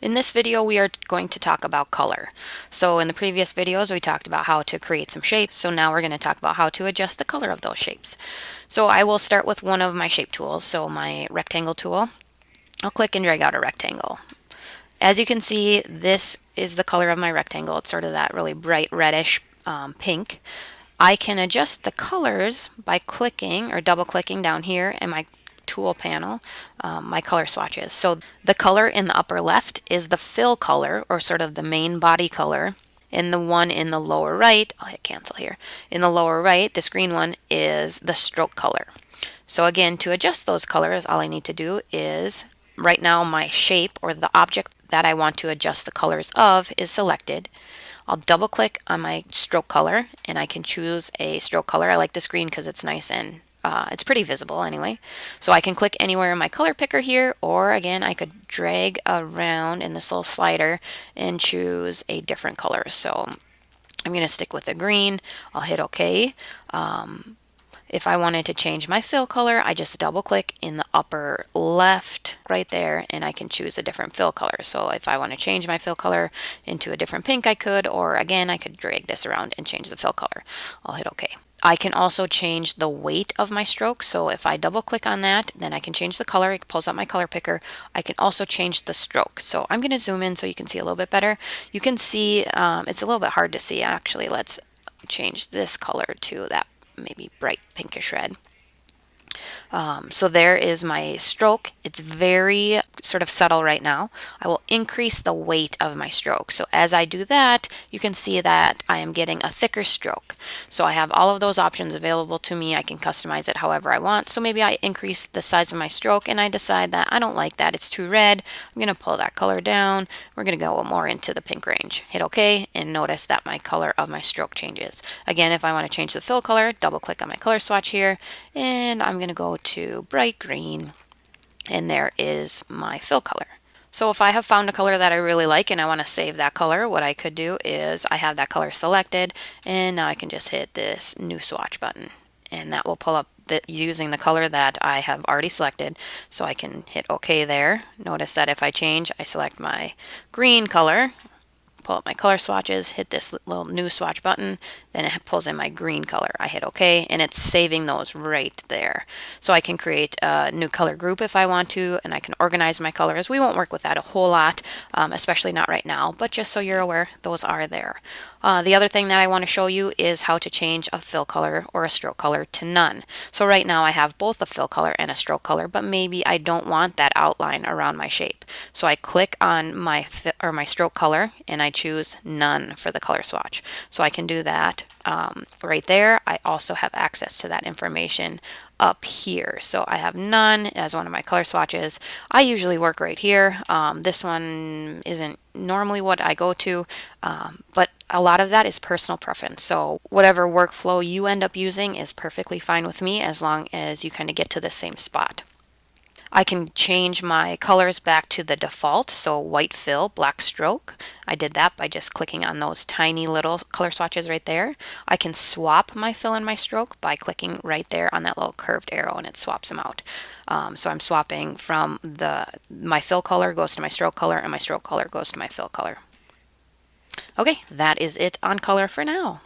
In this video, we are going to talk about color. So in the previous videos, we talked about how to create some shapes. So now we're going to talk about how to adjust the color of those shapes. So I will start with one of my shape tools. So my rectangle tool. I'll click and drag out a rectangle. As you can see, this is the color of my rectangle. It's sort of that really bright reddish pink. I can adjust the colors by clicking or double clicking down here in my tool panel, my color swatches. So the color in the upper left is the fill color, or sort of the main body color. And the one in the lower right, I'll hit cancel here. In the lower right, this green one is the stroke color. So again, to adjust those colors, all I need to do is, right now my shape or the object that I want to adjust the colors of is selected. I'll double click on my stroke color and I can choose a stroke color. I like this green because it's nice and it's pretty visible anyway. So I can click anywhere in my color picker here, or again, I could drag around in this little slider and choose a different color. So I'm going to stick with the green. I'll hit OK. If I wanted to change my fill color, I just double click in the upper left right there and I can choose a different fill color. So if I want to change my fill color into a different pink, I could, or again, I could drag this around and change the fill color. I'll hit OK. I can also change the weight of my stroke. So if I double click on that, then I can change the color. It pulls up my color picker. I can also change the stroke. So I'm going to zoom in so you can see a little bit better. You can see it's a little bit hard to see actually. Let's change this color to that maybe bright pinkish red. So there is my stroke. It's very sort of subtle right now. I will increase the weight of my stroke. So as I do that, you can see that I am getting a thicker stroke. So I have all of those options available to me. I can customize it however I want. So maybe I increase the size of my stroke and I decide that I don't like that. It's too red. I'm going to pull that color down. We're going to go more into the pink range. Hit OK and notice that my color of my stroke changes. Again, if I want to change the fill color, double click on my color swatch here and I'm going to go to bright green, and there is my fill color. So if I have found a color that I really like and I want to save that color, what I could do is I have that color selected and now I can just hit this new swatch button and that will pull up using the color that I have already selected. So I can hit OK there. Notice that if I change, I select my green color, pull up my color swatches, hit this little new swatch button, then it pulls in my green color. I hit OK and it's saving those right there. So I can create a new color group if I want to, and I can organize my colors. We won't work with that a whole lot, especially not right now, but just so you're aware, those are there. The other thing that I want to show you is how to change a fill color or a stroke color to none. So right now I have both a fill color and a stroke color, but maybe I don't want that outline around my shape. So I click on my stroke color and I choose none for the color swatch. So I can do that right there. I also have access to that information up here. So I have none as one of my color swatches. I usually work right here. This one isn't normally what I go to, but a lot of that is personal preference. So whatever workflow you end up using is perfectly fine with me as long as you kind of get to the same spot. I can change my colors back to the default, so white fill, black stroke. I did that by just clicking on those tiny little color swatches right there. I can swap my fill and my stroke by clicking right there on that little curved arrow and it swaps them out. So I'm swapping from my fill color goes to my stroke color and my stroke color goes to my fill color. Okay, that is it on color for now.